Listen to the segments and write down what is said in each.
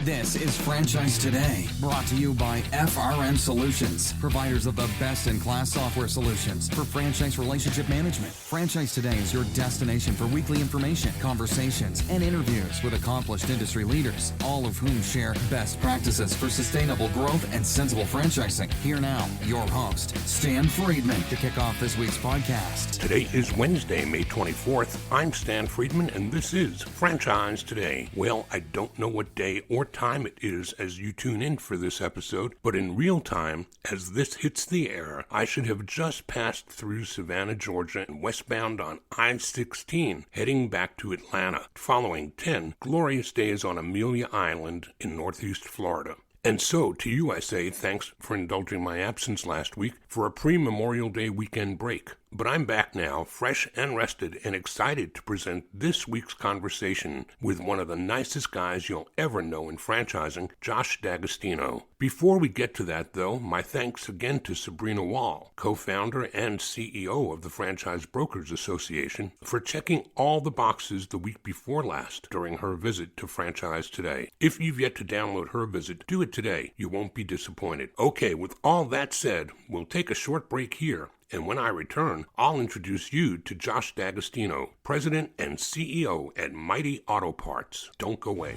This is Franchise Today, brought to you by FRM Solutions, providers of the best-in-class software solutions for franchise relationship management. Franchise Today is your destination for weekly information, conversations, and interviews with accomplished industry leaders, all of whom share best practices for sustainable growth and sensible franchising. Here now, your host, Stan Friedman, to kick off this week's podcast. Today is Wednesday, May 24th. I'm Stan Friedman, and this is Franchise Today. Well, I don't know what day or time it is as you tune in for this episode, but in real time, as this hits the air, I should have just passed through Savannah, Georgia, and westbound on I-16, heading back to Atlanta, following 10 glorious days on Amelia Island in Northeast Florida. And so, to you I say, thanks for indulging my absence last week for a pre-Memorial Day weekend break. But I'm back now, fresh and rested, and excited to present this week's conversation with one of the nicest guys you'll ever know in franchising, Josh D'Agostino. Before we get to that, though, my thanks again to Sabrina Wall, co-founder and CEO of the Franchise Brokers Association, for checking all the boxes the week before last during her visit to Franchise Today. If you've yet to download her visit, do it today. You won't be disappointed. Okay, with all that said, we'll take a short break here. And when I return, I'll introduce you to Josh D'Agostino, President and CEO at Mighty Auto Parts. Don't go away.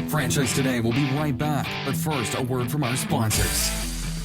Franchise Today will be right back, but first, a word from our sponsors.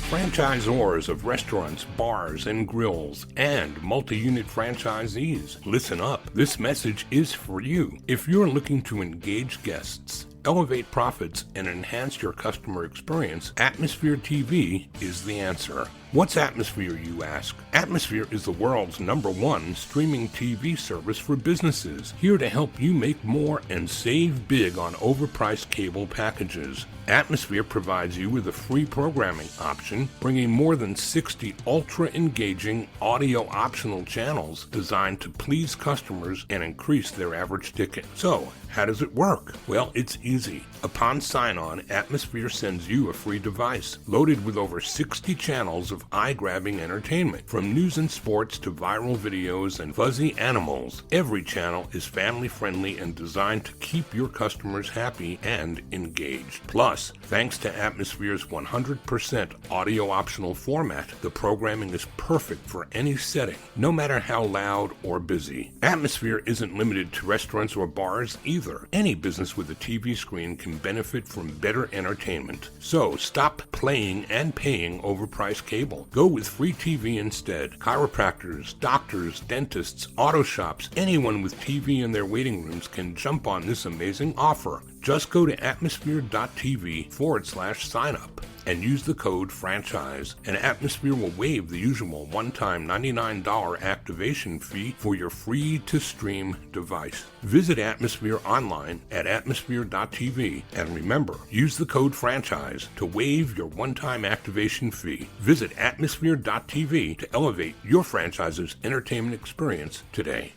Franchisors of restaurants, bars, and grills, and multi-unit franchisees, listen up. This message is for you. If you're looking to engage guests, elevate profits, and enhance your customer experience, Atmosphere TV is the answer. What's Atmosphere, you ask? Atmosphere is the world's #1 streaming TV service for businesses, here to help you make more and save big on overpriced cable packages. Atmosphere provides you with a free programming option, bringing more than 60 ultra-engaging audio-optional channels designed to please customers and increase their average ticket. So, how does it work? Well, it's easy. Upon sign-on, Atmosphere sends you a free device, loaded with over 60 channels of eye-grabbing entertainment. From news and sports to viral videos and fuzzy animals, every channel is family-friendly and designed to keep your customers happy and engaged. Plus, thanks to Atmosphere's 100% audio-optional format, the programming is perfect for any setting, no matter how loud or busy. Atmosphere isn't limited to restaurants or bars either. Any business with a TV screen can benefit from better entertainment. So stop playing and paying overpriced cable. Go with free TV instead. Chiropractors, doctors, dentists, auto shops, anyone with TV in their waiting rooms can jump on this amazing offer. Just go to atmosphere.tv/sign-up and use the code FRANCHISE, and Atmosphere will waive the usual one-time $99 activation fee for your free-to-stream device. Visit Atmosphere online at atmosphere.tv, and remember, use the code FRANCHISE to waive your one-time activation fee. Visit atmosphere.tv to elevate your franchise's entertainment experience today.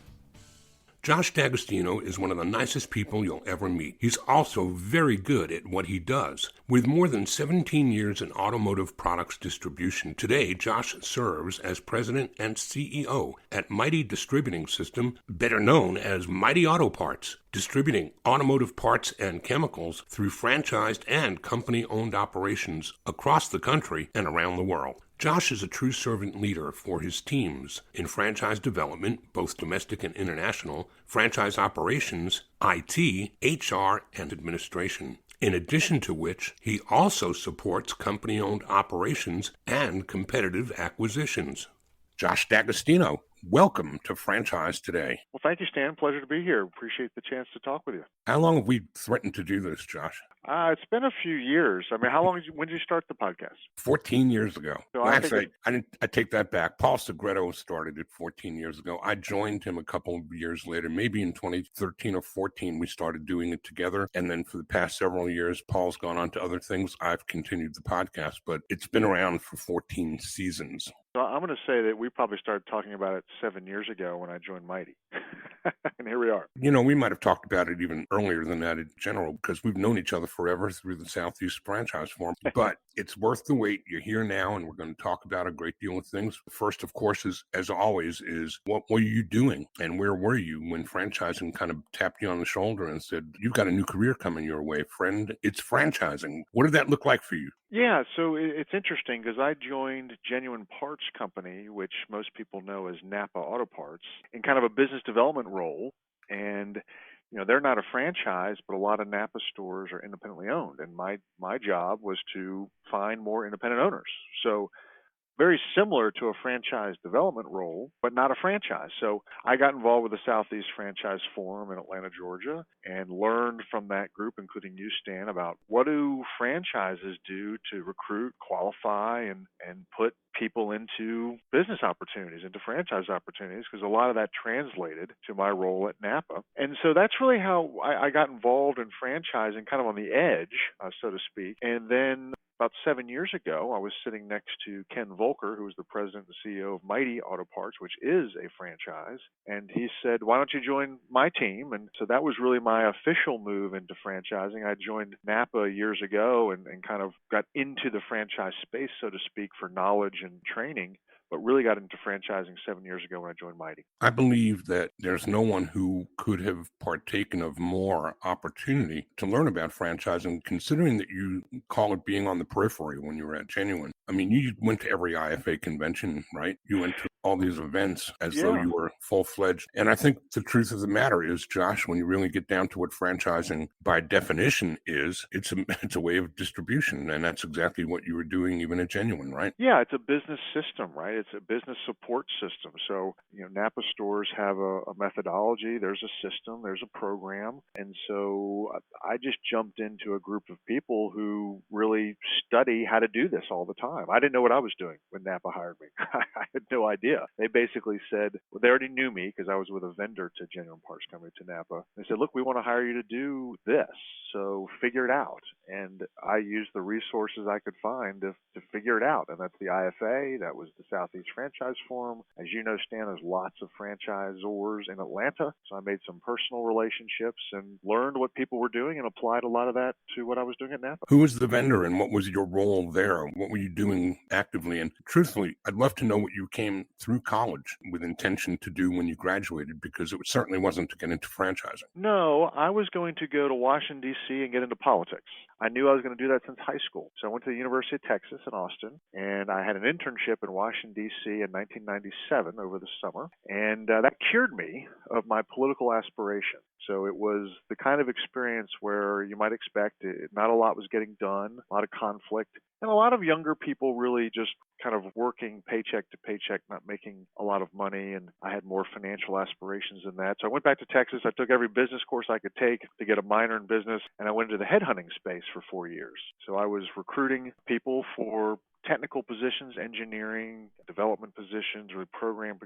Josh D'Agostino is one of the nicest people you'll ever meet. He's also very good at what he does. With more than 17 years in automotive products distribution, today Josh serves as President and CEO at Mighty Distributing System, better known as Mighty Auto Parts, distributing automotive parts and chemicals through franchised and company-owned operations across the country and around the world. Josh is a true servant leader for his teams in franchise development, both domestic and international, franchise operations, IT, HR, and administration. In addition to which, he also supports company-owned operations and competitive acquisitions. Josh D'Agostino, welcome to Franchise Today. Well, thank you, Stan. Pleasure to be here. Appreciate the chance to talk with you. How long have we threatened to do this, Josh? It's been a few years. I mean, when did you start the podcast? 14 years ago. So well, actually, I take that back. Paul Segreto started it 14 years ago. I joined him a couple of years later, maybe in 2013 or 14, we started doing it together. And then for the past several years, Paul's gone on to other things. I've continued the podcast, but it's been around for 14 seasons. So I'm going to say that we probably started talking about it 7 years ago when I joined Mighty. And here we are. We might have talked about it even earlier than that in general because we've known each other forever through the Southeast Franchise Forum. But it's worth the wait. You're here now, and we're going to talk about a great deal of things. First, of course, is as always, is what were you doing and where were you when franchising kind of tapped you on the shoulder and said, "You've got a new career coming your way, friend. It's franchising." What did that look like for you? Yeah, so it's interesting because I joined Genuine Parts Company, which most people know as Napa Auto Parts, in kind of a business development role. And they're not a franchise, but a lot of Napa stores are independently owned. And my job was to find more independent owners. So very similar to a franchise development role, but not a franchise. So I got involved with the Southeast Franchise Forum in Atlanta, Georgia, and learned from that group, including you, Stan, about what do franchises do to recruit, qualify, and put people into business opportunities, into franchise opportunities, because a lot of that translated to my role at Napa. And so that's really how I got involved in franchising, kind of on the edge, so to speak. And then about 7 years ago, I was sitting next to Ken Volker, who was the president and CEO of Mighty Auto Parts, which is a franchise. And he said, "Why don't you join my team?" And so that was really my official move into franchising. I joined Napa years ago and kind of got into the franchise space, so to speak, for knowledge and training, but really got into franchising 7 years ago when I joined Mighty. I believe that there's no one who could have partaken of more opportunity to learn about franchising, considering that you call it being on the periphery when you were at Genuine. I mean, you went to every IFA convention, right? You went to all these events as though you were full-fledged. And I think the truth of the matter is, Josh, when you really get down to what franchising by definition is, it's a way of distribution. And that's exactly what you were doing even at Genuine, right? Yeah, it's a business system, right? It's a business support system. So, Napa stores have a methodology, there's a system, there's a program. And so I just jumped into a group of people who really study how to do this all the time. I didn't know what I was doing when Napa hired me. I had no idea. They basically said, well, they already knew me because I was with a vendor to Genuine Parts Company, to Napa. They said, "Look, we want to hire you to do this, so figure it out." And I used the resources I could find to figure it out. And that's the IFA, that was the Southeast Franchise Forum. As you know, Stan, there's lots of franchisors in Atlanta. So I made some personal relationships and learned what people were doing and applied a lot of that to what I was doing at Napa. Who was the vendor and what was your role there? What were you doing actively? And truthfully, I'd love to know what you came through college with intention to do when you graduated, because it certainly wasn't to get into franchising. No, I was going to go to Washington, D.C. and get into politics. I knew I was going to do that since high school. So I went to the University of Texas in Austin, and I had an internship in Washington, D.C. in 1997 over the summer, and that cured me of my political aspiration. So it was the kind of experience where you might expect not a lot was getting done, a lot of conflict, and a lot of younger people really just kind of working paycheck to paycheck, not making a lot of money, and I had more financial aspirations than that. So I went back to Texas. I took every business course I could take to get a minor in business, and I went into the headhunting space for 4 years. So I was recruiting people for technical positions, engineering, development positions, really program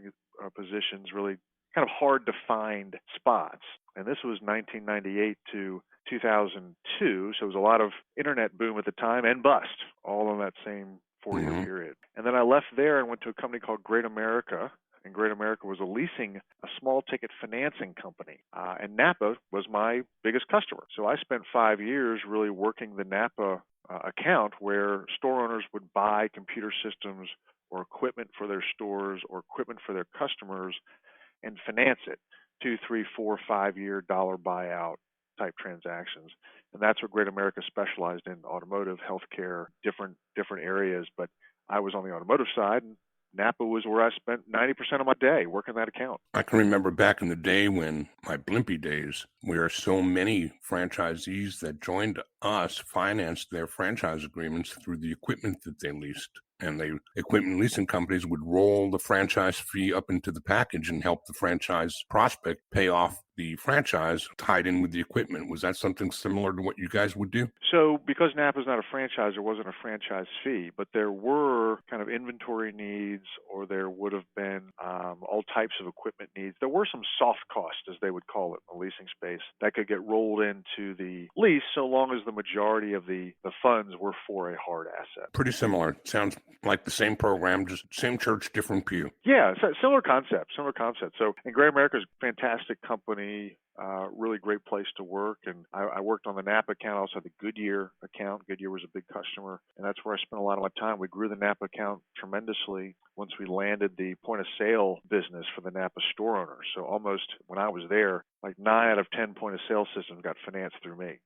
positions, really kind of hard to find spots. And this was 1998 to 2002, so it was a lot of internet boom at the time and bust, all in that same 4-year period. And then I left there and went to a company called Great America, and Great America was a small ticket financing company. And Napa was my biggest customer. So I spent 5 years really working the Napa account where store owners would buy computer systems or equipment for their stores or equipment for their customers and finance it. 2, 3, 4, 5-year dollar buyout type transactions. And that's what Great America specialized in: automotive, healthcare, different areas. But I was on the automotive side, and Napa was where I spent 90% of my day working that account. I can remember back in the day when my Blimpie days, where so many franchisees that joined us financed their franchise agreements through the equipment that they leased. And the equipment leasing companies would roll the franchise fee up into the package and help the franchise prospect pay off the franchise tied in with the equipment. Was that something similar to what you guys would do? So because Napa's not a franchise, there wasn't a franchise fee, but there were kind of inventory needs, or there would have been all types of equipment needs. There were some soft costs, as they would call it, in the leasing space that could get rolled into the lease so long as the majority of the funds were for a hard asset. Pretty similar. Sounds like the same program, just same church, different pew. Yeah, similar concept, similar concept. So, and Great America's a fantastic company, really great place to work. And I worked on the Napa account. I also had the Goodyear account. Goodyear was a big customer, and that's where I spent a lot of my time. We grew the Napa account tremendously once we landed the point of sale business for the Napa store owners. So almost when I was there, like 9 out of 10 point of sale systems got financed through me.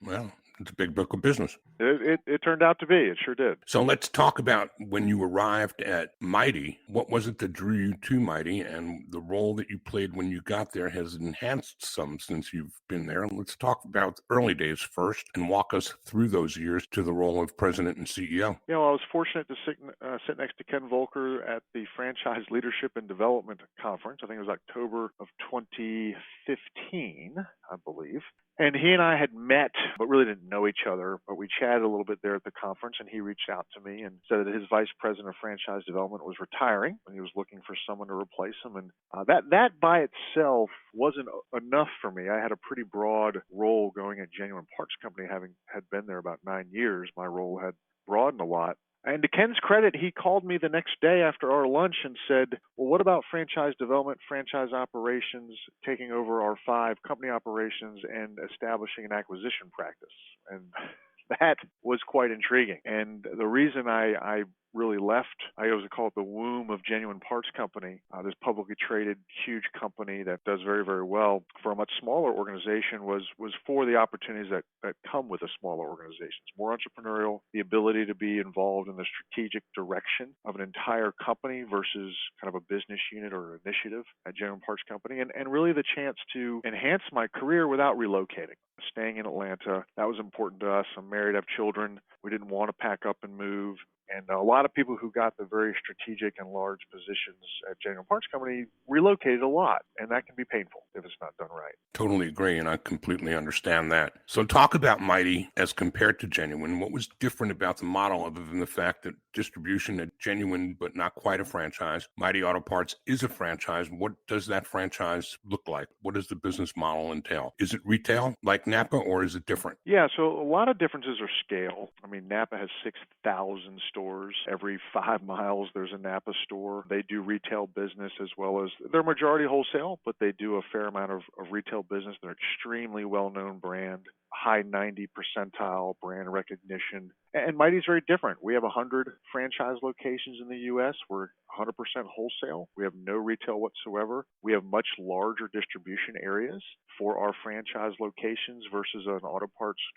Well, it's a big book of business. It turned out to be. It sure did. So let's talk about when you arrived at Mighty. What was it that drew you to Mighty, and the role that you played when you got there has enhanced some since you've been there. Let's talk about the early days first and walk us through those years to the role of president and CEO. You know, I was fortunate to sit next to Ken Volker at the Franchise Leadership and Development Conference. I think it was October of 2015, I believe. And he and I had met, but really didn't know each other. But we chatted a little bit there at the conference, and he reached out to me and said that his vice president of franchise development was retiring, and he was looking for someone to replace him. And that by itself wasn't enough for me. I had a pretty broad role going at Genuine Parts Company, having had been there about 9 years. My role had broadened a lot. And to Ken's credit, he called me the next day after our lunch and said, well, what about franchise development, franchise operations, taking over our 5 company operations and establishing an acquisition practice? And that was quite intriguing. And the reason I really left, I always call it the womb of Genuine Parts Company, this publicly traded huge company that does very, very well for a much smaller organization, was for the opportunities that come with a smaller organization. It's more entrepreneurial, the ability to be involved in the strategic direction of an entire company versus kind of a business unit or initiative at Genuine Parts Company, and really the chance to enhance my career without relocating. Staying in Atlanta, that was important to us. I'm married, I have children. We didn't want to pack up and move. And a lot of people who got the very strategic and large positions at Genuine Parts Company relocated a lot, and that can be painful if it's not done right. Totally agree, and I completely understand that. So talk about Mighty as compared to Genuine. What was different about the model other than the fact that distribution at Genuine, but not quite a franchise? Mighty Auto Parts is a franchise. What does that franchise look like? What does the business model entail? Is it retail like Napa, or is it different? Yeah, so a lot of differences are scale. I mean, Napa has 6,000 stores. Every 5 miles, there's a Napa store. They do retail business as well as they're majority wholesale, but they do a fair amount of retail business. They're an extremely well-known brand, high 90 percentile brand recognition. And Mighty's very different. We have 100 franchise locations in the U.S. We're 100% wholesale. We have no retail whatsoever. We have much larger distribution areas for our franchise locations versus an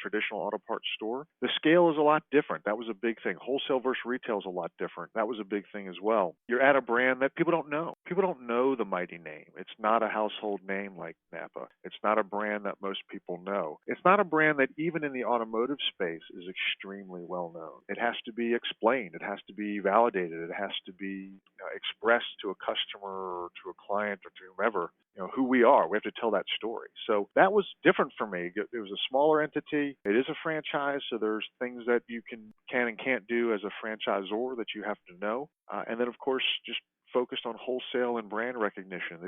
traditional auto parts store. The scale is a lot different. That was a big thing. Wholesale versus retail is a lot different. That was a big thing as well. You're at a brand that people don't know. People don't know the Mighty name. It's not a household name like Napa. It's not a brand that most people know. It's not a brand that even in the automotive space is extremely well known. It has to be explained. It has to be validated. It has to be expressed to a customer or to a client or to whomever, who we are. We have to tell that story. So that was different for me. It was a smaller entity. It is a franchise, so there's things that you can and can't do as a franchisor that you have to know. And then, of course, just focused on wholesale and brand recognition.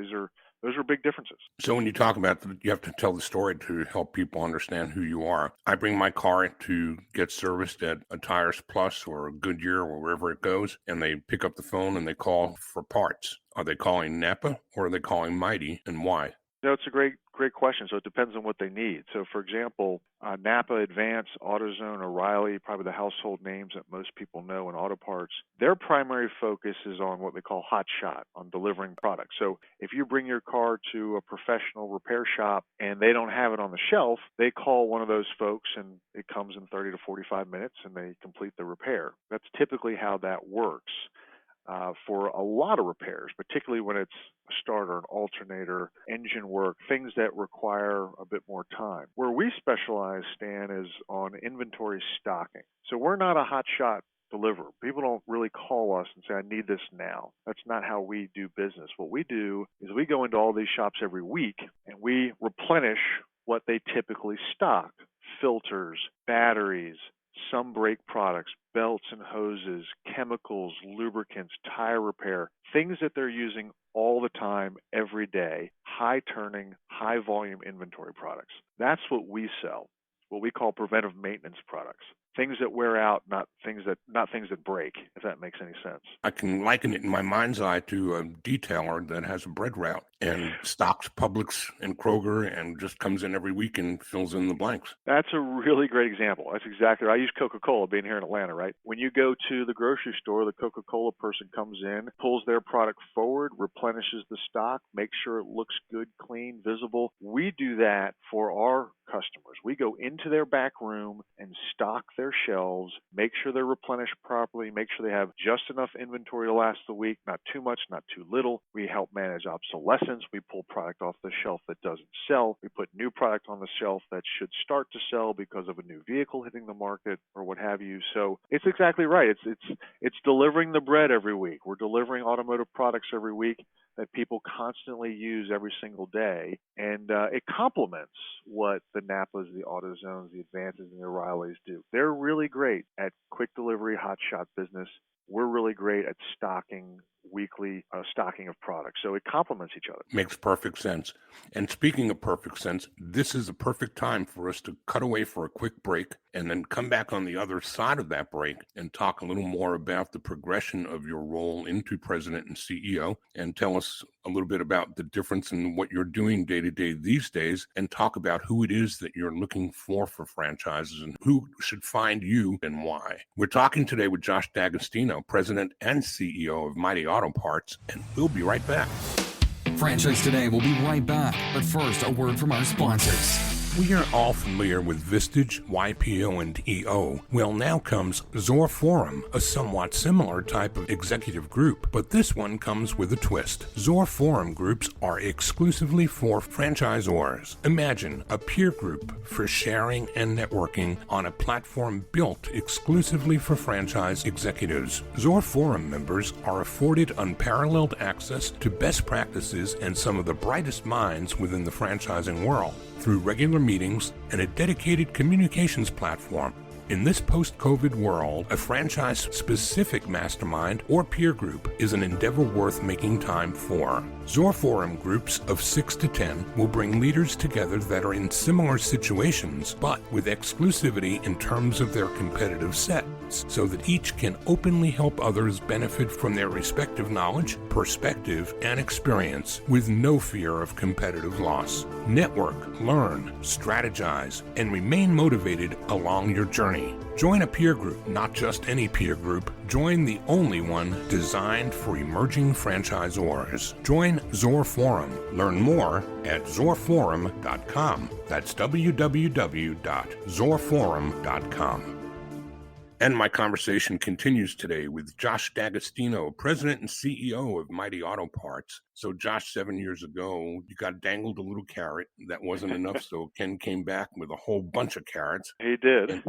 Those are big differences. So when you talk about you have to tell the story to help people understand who you are. I bring my car to get serviced at a Tires Plus or a Goodyear or wherever it goes, and they pick up the phone and they call for parts. Are they calling Napa or are they calling Mighty, and why? It's a great question. So it depends on what they need. So, for example, Napa, Advance, AutoZone, O'Reilly, probably the household names that most people know in auto parts, their primary focus is on what they call hot shot, on delivering products. So if you bring your car to a professional repair shop and they don't have it on the shelf, they call one of those folks and it comes in 30 to 45 minutes and they complete the repair. That's typically how that works. For a lot of repairs, particularly when it's a starter, an alternator, engine work, things that require a bit more time. Where we specialize, Stan, is on inventory stocking. So we're not a hotshot deliver. People don't really call us and say, I need this now. That's not how we do business. What we do is we go into all these shops every week and we replenish what they typically stock: filters, batteries, some brake products, belts and hoses, chemicals, lubricants, tire repair, things that they're using all the time, every day, high turning, high volume inventory products. That's what we sell, what we call preventive maintenance products. Things that wear out, not things that break, if that makes any sense. I can liken it in my mind's eye to a detailer that has a bread route and stocks Publix and Kroger and just comes in every week and fills in the blanks. That's a really great example. That's exactly right. I use Coca-Cola being here in Atlanta, right? When you go to the grocery store, the Coca-Cola person comes in, pulls their product forward, replenishes the stock, makes sure it looks good, clean, visible. We do that for our customers. We go into their back room and stock their shelves, make sure they're replenished properly, make sure they have just enough inventory to last the week, not too much, not too little. We help manage obsolescence. We pull product off the shelf that doesn't sell. We put new product on the shelf that should start to sell because of a new vehicle hitting the market or what have you. So it's exactly right. It's delivering the bread every week. We're delivering automotive products every week that people constantly use every single day. And it complements what the Napas, the AutoZones, the Advances, and the O'Reillys do. They're really great at quick delivery, hot shot business. We're really great at stocking, weekly stocking of products. So it complements each other. Makes perfect sense. And speaking of perfect sense, this is a perfect time for us to cut away for a quick break and then come back on the other side of that break and talk a little more about the progression of your role into president and CEO, and tell us a little bit about the difference in what you're doing day to day these days, and talk about who it is that you're looking for franchises and who should find you and why. We're talking today with Josh D'Agostino, president and CEO of Mighty Auto Parts, and we'll be right back. Franchise Today will be right back, but first, a word from our sponsors. We are all familiar with Vistage, YPO, and EO. Well, now comes Zor Forum, a somewhat similar type of executive group, but this one comes with a twist. Zor Forum groups are exclusively for franchisors. Imagine a peer group for sharing and networking on a platform built exclusively for franchise executives. Zor Forum members are afforded unparalleled access to best practices and some of the brightest minds within the franchising world through regular meetings and a dedicated communications platform. In this post-COVID world, a franchise-specific mastermind or peer group is an endeavor worth making time for. Zor Forum groups of 6 to 10 will bring leaders together that are in similar situations, but with exclusivity in terms of their competitive sets, so that each can openly help others benefit from their respective knowledge, perspective, and experience with no fear of competitive loss. Network, learn, strategize, and remain motivated along your journey. Join a peer group, not just any peer group. Join the only one designed for emerging franchisors. Join Zor Forum. Learn more at zorforum.com. That's www.zorforum.com. And my conversation continues today with Josh D'Agostino, president and CEO of Mighty Auto Parts. So, Josh, 7 years ago, you got dangled a little carrot. That wasn't enough, so Ken came back with a whole bunch of carrots. He did.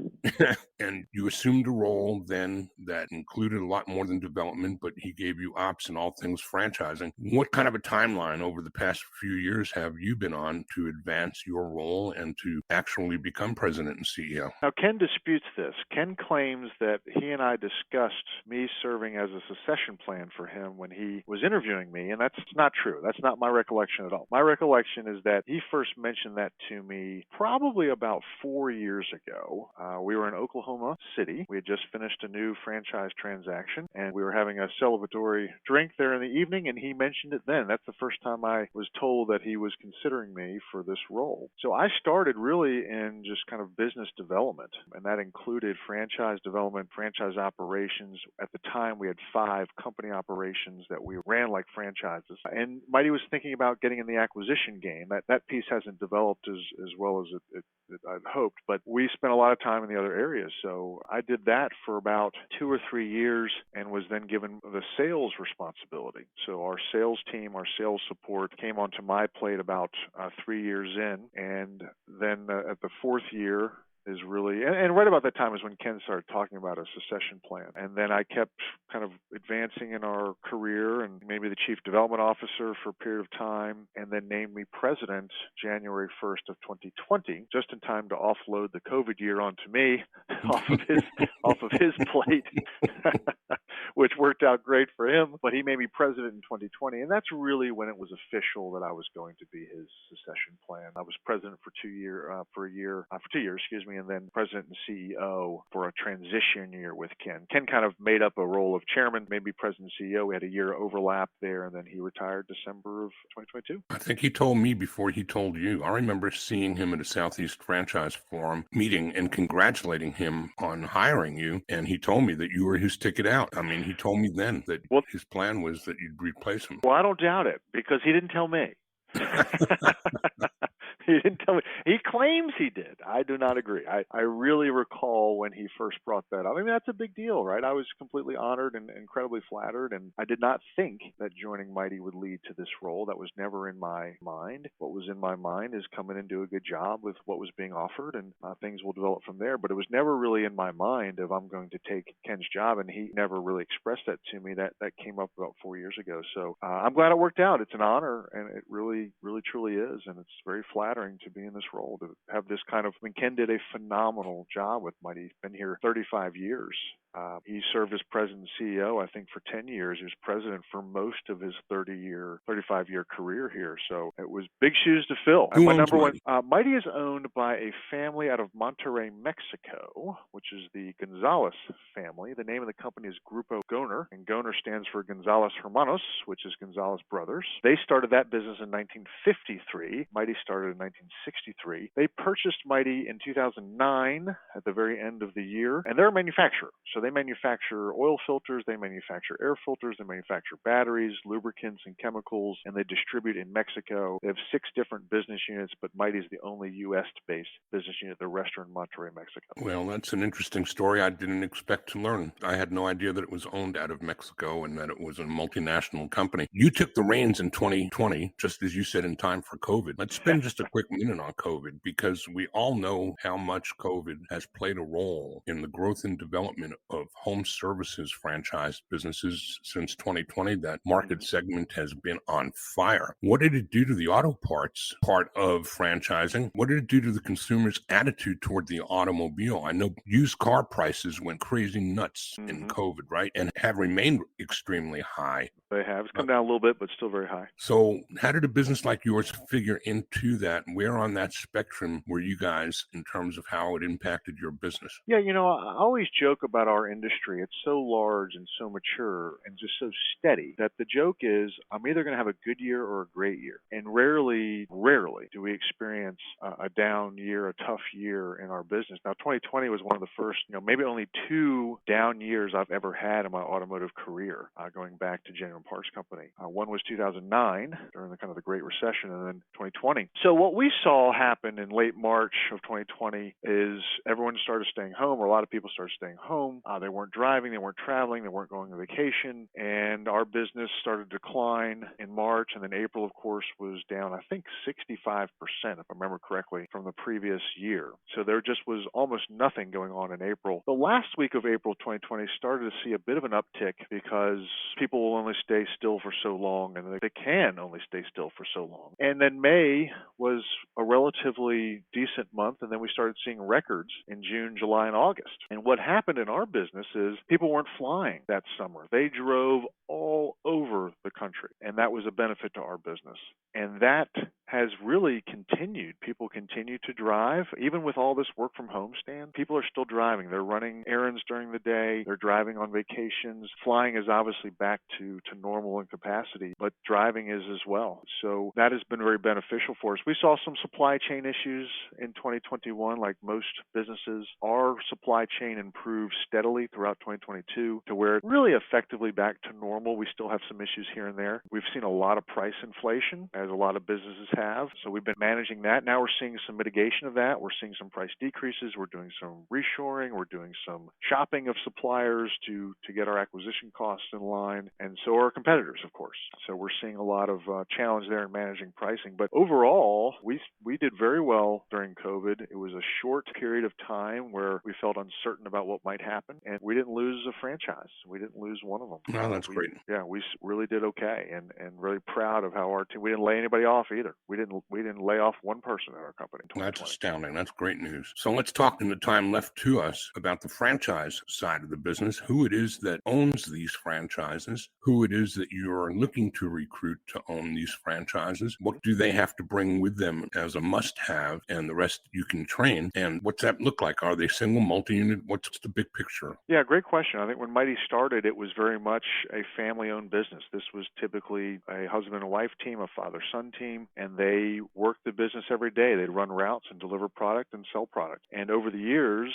And you assumed a role then that included a lot more than development, but he gave you ops and all things franchising. What kind of a timeline over the past few years have you been on to advance your role and to actually become president and CEO? Now, Ken disputes this. Ken claims that he and I discussed me serving as a succession plan for him when he was interviewing me, and that's not true. That's not my recollection at all. My recollection is that he first mentioned that to me probably about 4 years ago. We were in Oklahoma City. We had just finished a new franchise transaction, and we were having a celebratory drink there in the evening, and he mentioned it then. That's the first time I was told that he was considering me for this role. So I started really in just kind of business development, and that included franchise development, franchise operations. At the time, we had 5 company operations that we ran like franchises. And Mighty was thinking about getting in the acquisition game. That piece hasn't developed as well as it I'd hoped, but we spent a lot of time in the other areas. So I did that for about 2 or 3 years and was then given the sales responsibility. So our sales team, our sales support came onto my plate about 3 years in. And then at the 4th year, is really, and right about that time is when Ken started talking about a succession plan. And then I kept kind of advancing in our career and maybe the chief development officer for a period of time, and then named me president January 1st of 2020, just in time to offload the COVID year onto me off of his plate, which worked out great for him. But he made me president in 2020, and that's really when it was official that I was going to be his succession plan. I was president for 2 years, and then president and CEO for a transition year with Ken. Ken kind of made up a role of chairman, maybe president and CEO. We had a year overlap there, and then he retired December of 2022. I think he told me before he told you. I remember seeing him at a Southeast Franchise Forum meeting and congratulating him on hiring you, and he told me that you were his ticket out. I mean, he told me then that his plan was that you'd replace him. Well, I don't doubt it, because he didn't tell me. He didn't tell me. He claims he did. I do not agree. I really recall when he first brought that up. I mean, that's a big deal, right? I was completely honored and incredibly flattered, and I did not think that joining Mighty would lead to this role. That was never in my mind. What was in my mind is come in and do a good job with what was being offered, and things will develop from there. But it was never really in my mind of I'm going to take Ken's job, and he never really expressed that to me. That came up about 4 years ago. So I'm glad it worked out. It's an honor, and it really, really, truly is, and it's very flattering to be in this role, to have this kind of, I mean, Ken did a phenomenal job with Mighty. He's been here 35 years. He served as president and CEO, I think, for 10 years. He was president for most of his 35-year career here. So it was big shoes to fill. Who owns Mighty? Mighty is owned by a family out of Monterrey, Mexico, which is the Gonzalez family. The name of the company is Grupo Goner, and Goner stands for Gonzalez Hermanos, which is Gonzalez Brothers. They started that business in 1953. Mighty started in 1963. They purchased Mighty in 2009 at the very end of the year, and they're a manufacturer. So they manufacture oil filters, they manufacture air filters, they manufacture batteries, lubricants, and chemicals, and they distribute in Mexico. They have 6 different business units, but Mighty is the only U.S.-based business unit, the restaurant in Monterrey, Mexico. Well, that's an interesting story I didn't expect to learn. I had no idea that it was owned out of Mexico and that it was a multinational company. You took the reins in 2020, just as you said, in time for COVID. Let's spend just a quick minute on COVID, because we all know how much COVID has played a role in the growth and development of home services franchise businesses since 2020. That market segment has been on fire. What did it do to the auto parts part of franchising? What did it do to the consumer's attitude toward the automobile? I know used car prices went crazy nuts in COVID, right? And have remained extremely high. They have. It's come down a little bit, but still very high. So how did a business like yours figure into that? Where on that spectrum were you guys in terms of how it impacted your business? Yeah, I always joke about our industry. It's so large and so mature and just so steady that the joke is I'm either going to have a good year or a great year. And rarely do we experience a down year, a tough year in our business. Now, 2020 was one of the first, maybe only 2 down years I've ever had in my automotive career, going back to Genuine Parts Company. One was 2009 during the Great Recession, and then 2020. So what we saw happen in late March of 2020 is everyone started staying home, or a lot of people started staying home. They weren't driving, they weren't traveling, they weren't going on vacation, and our business started to decline in March, and then April, of course, was down, I think, 65%, if I remember correctly, from the previous year. So there just was almost nothing going on in April. The last week of April 2020 started to see a bit of an uptick because people will only stay still for so long, and they can only stay still for so long. And then May was a relatively decent month, and then we started seeing records in June, July, and August. And what happened in our business is people weren't flying that summer. They drove all over the country, and that was a benefit to our business. And that has really continued. People continue to drive. Even with all this work from home, Stan, people are still driving. They're running errands during the day. They're driving on vacations. Flying is obviously back to normal in capacity, but driving is as well. So that has been very beneficial for us. We saw some supply chain issues in 2021, like most businesses. Our supply chain improved steadily throughout 2022 to where it really effectively back to normal. We still have some issues here and there. We've seen a lot of price inflation, as a lot of businesses have. So we've been managing that. Now we're seeing some mitigation of that. We're seeing some price decreases. We're doing some reshoring. We're doing some shopping of suppliers to get our acquisition costs in line. And so are competitors, of course. So we're seeing a lot of challenge there in managing pricing. But overall, we did very well during COVID. It was a short period of time where we felt uncertain about what might happen, and we didn't lose a franchise. We didn't lose one of them. No, that's great. Yeah, we really did okay, and really proud of how our team. We didn't lay anybody off either. We didn't lay off one person in our company in 2020. That's astounding. That's great news. So let's talk in the time left to us about the franchise side of the business, who it is that owns these franchises, who it is that you're looking to recruit to own these franchises. What do they have to bring with them as a must-have, and the rest you can train? And what's that look like? Are they single, multi-unit? What's the big picture? Yeah, great question. I think when Mighty started, it was very much a family-owned business. This was typically a husband and wife team, a father-son team, and they worked the business every day. They'd run routes and deliver product and sell product. And over the years,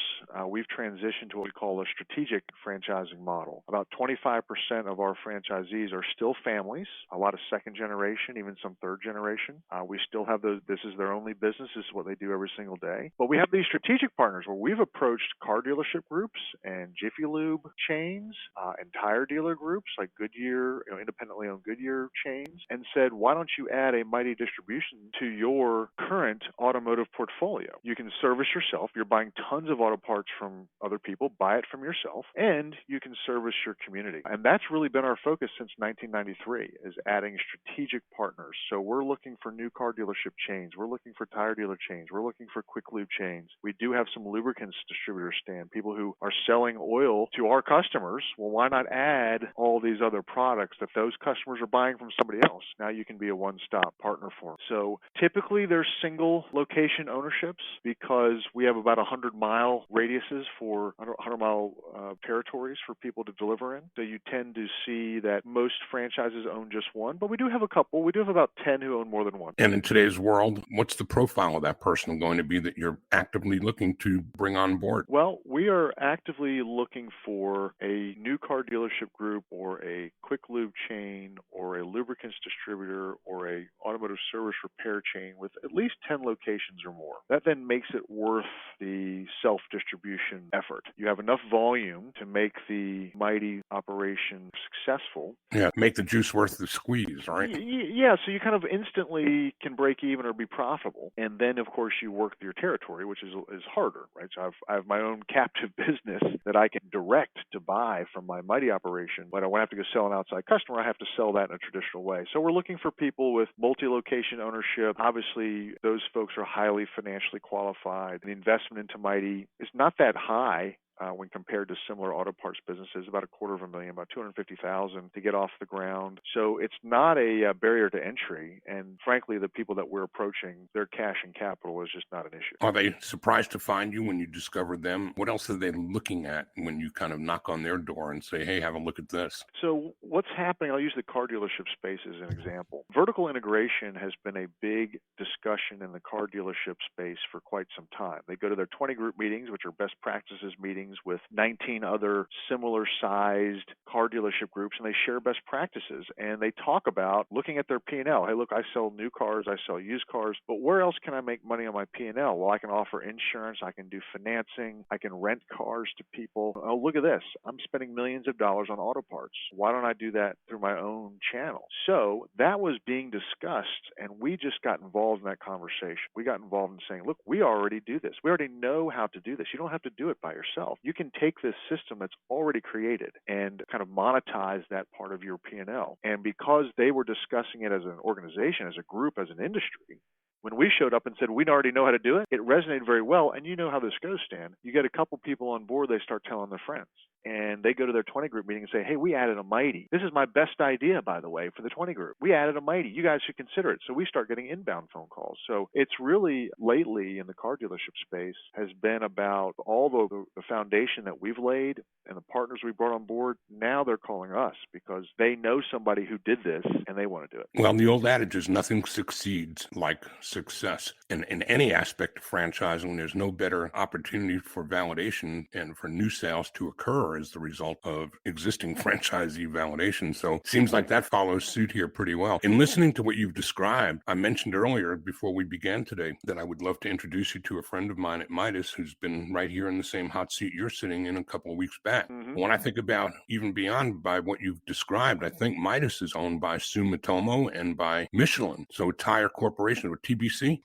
we've transitioned to what we call a strategic franchising model. About 25% of our franchisees are still families, a lot of second generation, even some third generation. We still have those. This is their only business. This is what they do every single day. But we have these strategic partners where we've approached car dealership groups and Jiffy Lube chains and tire dealer groups like Goodyear, independently owned Goodyear chains, and said, why don't you add a Mighty distribution to your current automotive portfolio? You can service yourself. You're buying tons of auto parts from other people. Buy it from yourself, and you can service your community. And that's really been our focus since 1993, is adding strategic partners. So we're looking for new car dealership chains. We're looking for tire dealer chains. We're looking for quick lube chains. We do have some lubricants distributors stand, people who are selling oil to our customers. Well, why not add all these other products that those customers are buying from somebody else? Now you can be a one-stop partner for them. So typically there's single location ownerships because we have about 100-mile radiuses for 100-mile territories for people to deliver in. So you tend to see that most franchises own just one, but we do have a couple. We do have about 10 who own more than one. And in today's world, what's the profile of that person going to be that you're actively looking to bring on board? Well, we are actively looking for a new car dealership group or a quick lube chain or a lubricants distributor or a automotive service repair chain with at least 10 locations or more. That then makes it worth the self-distribution effort. You have enough volume to make the Mighty operation successful. Yeah, make the juice worth the squeeze, right? Yeah, so you kind of instantly can break even or be profitable. And then, of course, you work your territory, which is harder, right? So I have my own captive business that I can direct to buy from my Mighty operation. But when I have to go sell an outside customer, I have to sell that in a traditional way. So we're looking for people with multi-location ownership. Obviously, those folks are highly financially qualified. The investment into Mighty is not that high. When compared to similar auto parts businesses, about $250,000, about $250,000 to get off the ground. So it's not a barrier to entry. And frankly, the people that we're approaching, their cash and capital is just not an issue. Are they surprised to find you when you discover them? What else are they looking at when you kind of knock on their door and say, hey, have a look at this? So what's happening, I'll use the car dealership space as an example. Vertical integration has been a big discussion in the car dealership space for quite some time. They go to their 20 group meetings, which are best practices meetings with 19 other similar sized car dealership groups, and they share best practices, and they talk about looking at their P&L. Hey, look, I sell new cars, I sell used cars, but where else can I make money on my P&L? Well, I can offer insurance, I can do financing, I can rent cars to people. Oh, look at this. I'm spending millions of dollars on auto parts. Why don't I do that through my own channel? So that was being discussed, and we just got involved in that conversation. We got involved in saying, look, we already do this. We already know how to do this. You don't have to do it by yourself. You can take this system that's already created and kind of monetize that part of your P&L. And because they were discussing it as an organization, as a group, as an industry, when we showed up and said, we already know how to do it, it resonated very well. And you know how this goes, Stan. You get a couple people on board, they start telling their friends. And they go to their 20 group meeting and say, hey, we added a Mighty. This is my best idea, by the way, for the 20 group. We added a Mighty. You guys should consider it. So we start getting inbound phone calls. So it's really lately in the car dealership space has been about all the foundation that we've laid and the partners we brought on board. Now they're calling us because they know somebody who did this and they want to do it. Well, the old adage is nothing succeeds like success. And in any aspect of franchising, there's no better opportunity for validation and for new sales to occur occur as the result of existing franchisee validation. So it seems like that follows suit here pretty well. In listening to what you've described, I mentioned earlier before we began today that I would love to introduce you to a friend of mine at Midas who's been right here in the same hot seat you're sitting in a couple of weeks back. Mm-hmm. When I think about even beyond by what you've described, I think Midas is owned by Sumitomo and by Michelin. So Tire Corporation or TBC.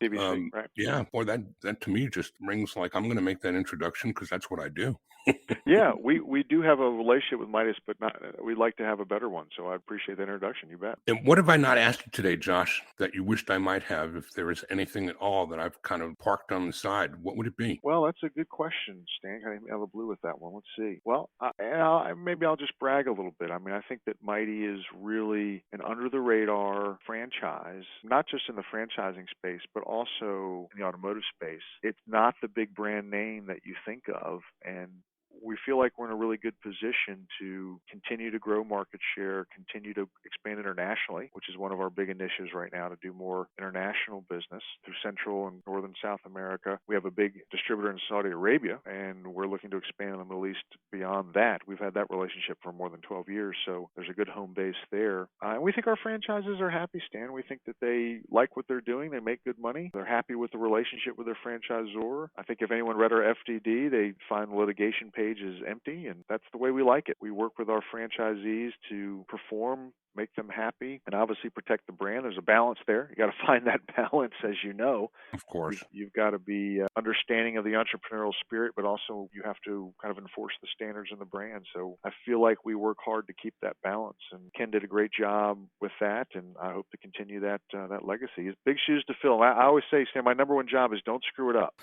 Right. Yeah, boy, that to me just rings like I'm going to make that introduction because that's what I do. Yeah, we do have a relationship with Midas, but we'd like to have a better one. So I appreciate the introduction. You bet. And what have I not asked you today, Josh, that you wished I might have? If there is anything at all that I've kind of parked on the side, what would it be? Well, that's a good question, Stan. I out of the blue with that one. Let's see. Well, maybe I'll just brag a little bit. I mean, I think that Mighty is really an under-the-radar franchise, not just in the franchising space, but also in the automotive space. It's not the big brand name that you think of, and we feel like we're in a really good position to continue to grow market share, continue to expand internationally, which is one of our big initiatives right now, to do more international business through Central and North and South America. We have a big distributor in Saudi Arabia, and we're looking to expand in the Middle East beyond that. We've had that relationship for more than 12 years, so there's a good home base there. And we think our franchises are happy, Stan. We think that they like what they're doing. They make good money. They're happy with the relationship with their franchisor. I think if anyone read our FDD, they find the litigation page is empty, and that's the way we like it. We work with our franchisees to perform, make them happy, and obviously protect the brand. There's a balance there. You got to find that balance, as you know. Of course. You've got to be understanding of the entrepreneurial spirit, but also you have to kind of enforce the standards in the brand. So I feel like we work hard to keep that balance, and Ken did a great job with that, and I hope to continue that legacy. It's big shoes to fill. I always say, Stan, my number one job is don't screw it up.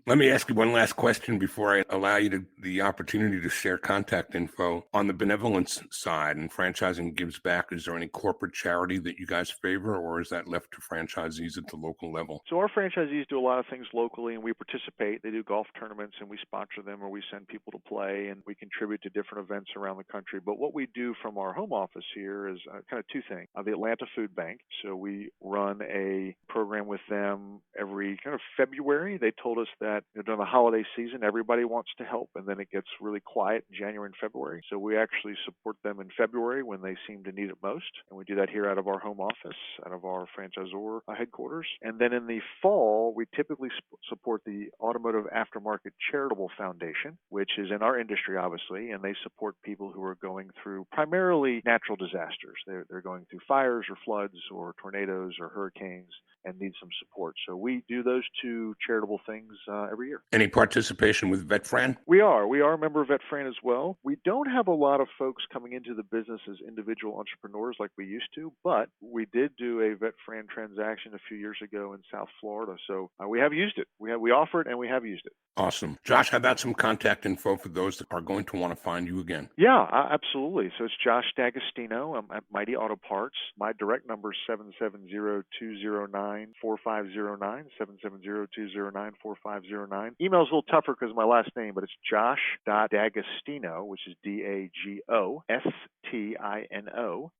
Let me ask you one last question before I allow you the opportunity to share contact info. On the benevolence side and franchising gives back, is there any corporate charity that you guys favor, or is that left to franchisees at the local level? So our franchisees do a lot of things locally, and we participate. They do golf tournaments, and we sponsor them, or we send people to play, and we contribute to different events around the country. But what we do from our home office here is kind of two things. The Atlanta Food Bank, so we run a program with them every kind of February. They told us that during the holiday season, everybody wants to help, and then it gets really quiet in January and February. So we actually support them in February when they seem to need it most, and we do that here out of our home office, out of our franchisor headquarters. And then in the fall, we typically support the Automotive Aftermarket Charitable Foundation, which is in our industry, obviously, and they support people who are going through primarily natural disasters. They're going through fires or floods or tornadoes or hurricanes and need some support. So we do those two charitable things every year. Any participation with VetFran? We are a member of VetFran as well. We don't have a lot of folks coming into the business as individual entrepreneurs like we used to, but we did do a VetFran transaction a few years ago in South Florida. So we have used it. We offer it, and we have used it. Awesome. Josh, how about some contact info for those that are going to want to find you again? Yeah, absolutely. So it's Josh D'Agostino. I'm at Mighty Auto Parts. My direct number is 770-209-4509, 770-209-4509. Email's a little tougher because of my last name, but it's josh.d'agostino, which is DAGOSTINO,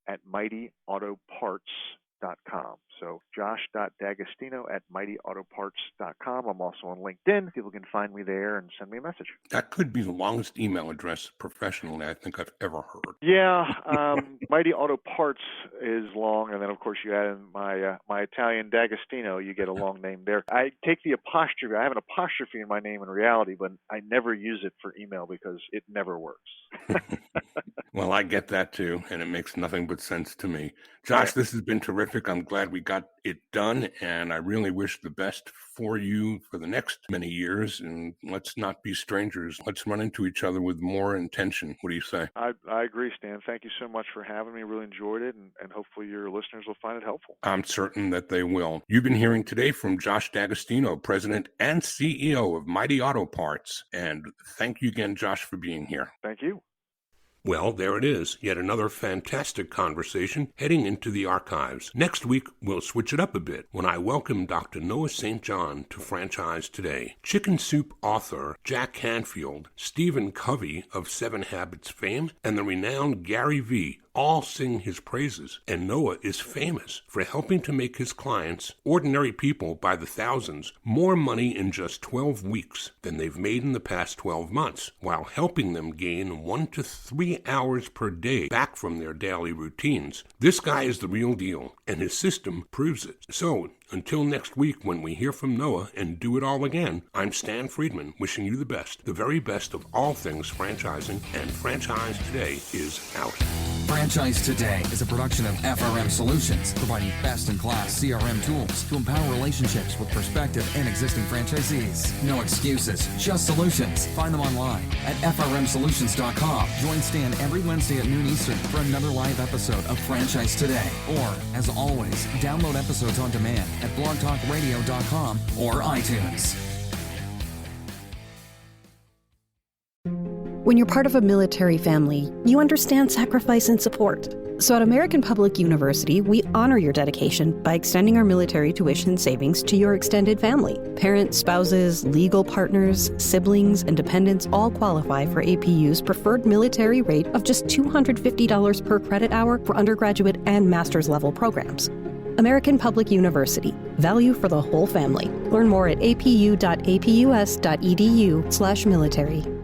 at mightyautoparts.com. So josh.d'agostino at mightyautoparts.com. I'm also on LinkedIn. People can find me there and send me a message. That could be the longest email address professionally I think I've ever heard. Yeah, Mighty Auto Parts is long, and then of course you add in my Italian D'Agostino, you get a long name there. I take the apostrophe. I have an apostrophe in my name in reality, but I never use it for email because it never works. Well, I get that too, and it makes nothing but sense to me. Josh, this has been terrific. I'm glad we got it done, and I really wish the best for you for the next many years, and let's not be strangers. Let's run into each other with more intention. What do you say? I agree, Stan. Thank you so much for having me. Really enjoyed it, and hopefully your listeners will find it helpful. I'm certain that they will. You've been hearing today from Josh D'Agostino, President and CEO of Mighty Auto Parts, and thank you again, Josh, for being here. Thank you. Well, there it is, yet another fantastic conversation heading into the archives. Next week, we'll switch it up a bit when I welcome Dr. Noah St. John to Franchise Today. Chicken Soup author Jack Canfield, Stephen Covey of 7 Habits fame, and the renowned Gary Vee all sing his praises, and Noah is famous for helping to make his clients, ordinary people by the thousands, more money in just 12 weeks than they've made in the past 12 months, while helping them gain 1 to 3 hours per day back from their daily routines. This guy is the real deal, and his system proves it. So, until next week when we hear from Noah and do it all again, I'm Stan Friedman, wishing you the best, the very best of all things franchising, and Franchise Today is out. Franchise Today is a production of FRM Solutions, providing best-in-class CRM tools to empower relationships with prospective and existing franchisees. No excuses, just solutions. Find them online at frmsolutions.com. Join Stan every Wednesday at noon Eastern for another live episode of Franchise Today. Or, as always, download episodes on demand at blogtalkradio.com or iTunes. When you're part of a military family, you understand sacrifice and support. So at American Public University, we honor your dedication by extending our military tuition savings to your extended family. Parents, spouses, legal partners, siblings, and dependents all qualify for APU's preferred military rate of just $250 per credit hour for undergraduate and master's level programs. American Public University. Value for the whole family. Learn more at apu.apus.edu/military.